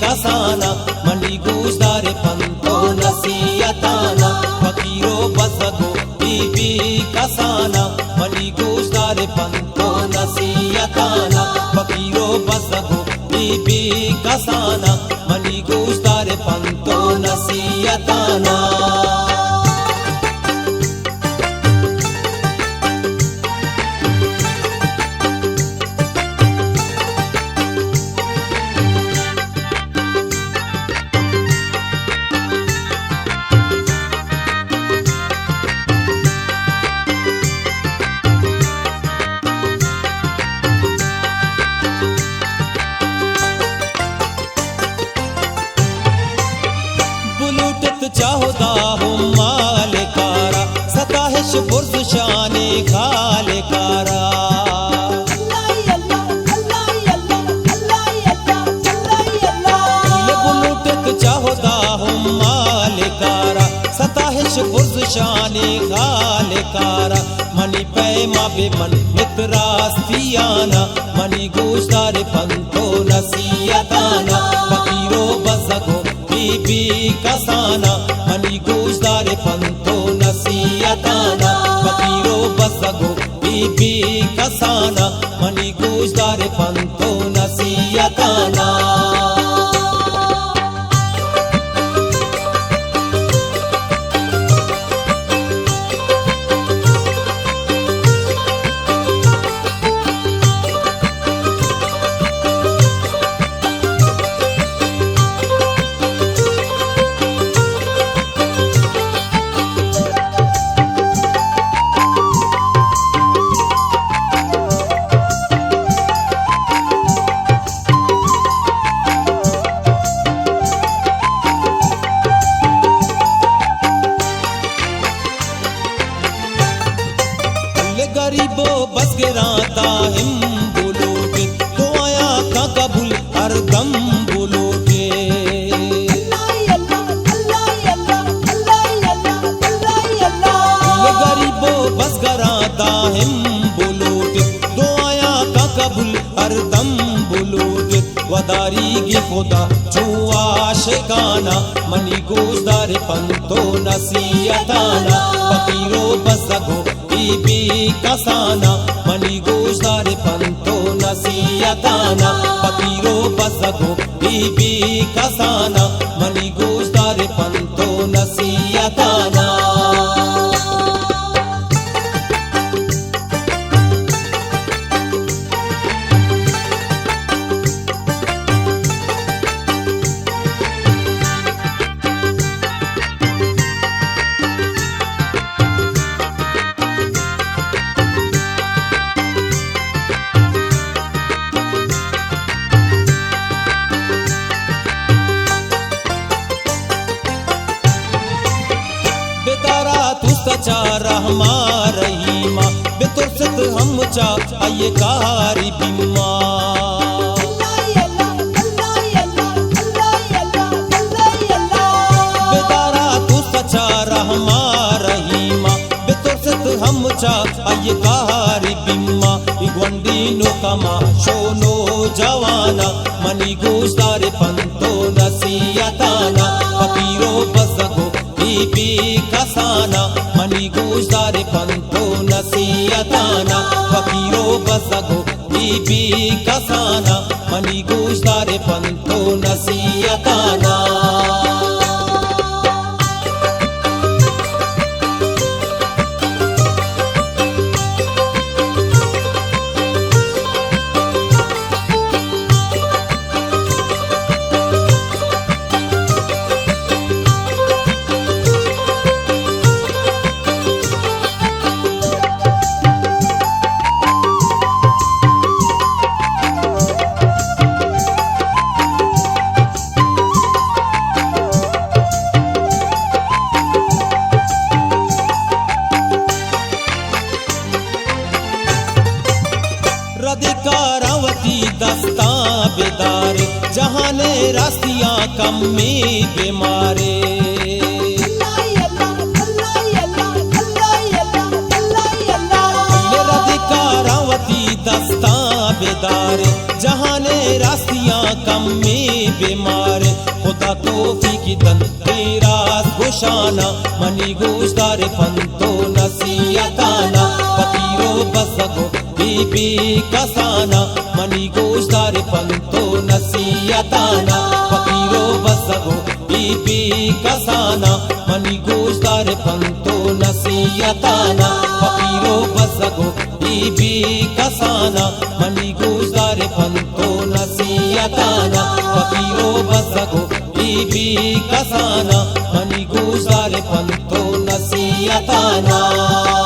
Kasana money गुजदारे पंतो नसीहताना फकीरो बसगो बीबी Kasana money गुजदारे पंतो नसीहताना फकीरो बसगो बीबी Kasana money गुजदारे पंतो नसीहताना चाहोदा हो मालिकारा सताहिश बुर्ज शाने खालिकारा चाहोदा हो मालिकारा सताहिश बुर्ज शाने खालिकारा मनी पैमा बेमन मित्रास्तियाना मनी गुजदारे पंतो नसीहताना फकीरो बसगो बीबी कसाना मनी गुजदारे पंतो नसीहताना फकीरो बसगो बीबी कसाना मनी गुजदारे पंतो नसीहताना गरीबो बस गिराता हिम बोलोगे तो आया का कबूल हर दम बोलोगे गरीबो बस गिराता हिम बोलोगे तो आया का कबूल हर दम बोलोगे वदारी गी खुदा चुआ शिकाना मनी गुजदारे पंतो नसीहताना फकीरो बसगो बीबी कसाना मनी गुजदारे पंतो नसीहताना फकीरो बसगो बीबी कसाना मनी गुजदारे पंतो नसीहताना चारा हमारी माँ बेतुरसत हम चा आये कारी बिम्मा बेदारा तू सचारा हमारी माँ बेतुरसत हम चा आये कारी बिम्मा इगवंडी नो कमा शोनो जवाना मनी गुजदारे पंतो नसीहताना फकीरो बसगो बीबी कसाना मनी गुजदारे पंतो नसीहताना फकीरो बसगो बीबी कसाना मनी गुजदारे पंतो नसीहताना रावती दस्ता बेदार जहाने रास्तियां कम में बेमारे रावती दस्ता बेदार जहाने रास्तियां कम में बीमार खुदा तौफीक दन तेरा खुशाना मनी गुजदार फंतो नसीहताना फकीरो बसगो बीबी कसाना मनी गुजदार फंतो नसीहताना फकीरो बसगो बीबी कसाना मनी गुजदार फंतो नसीहताना फकीरो बसगो बीबी कसाना मनी गुजदार फंतो नसीहताना फकीरो बसगो बीबी कसाना मनी गुजदार फंतो नसीहताना।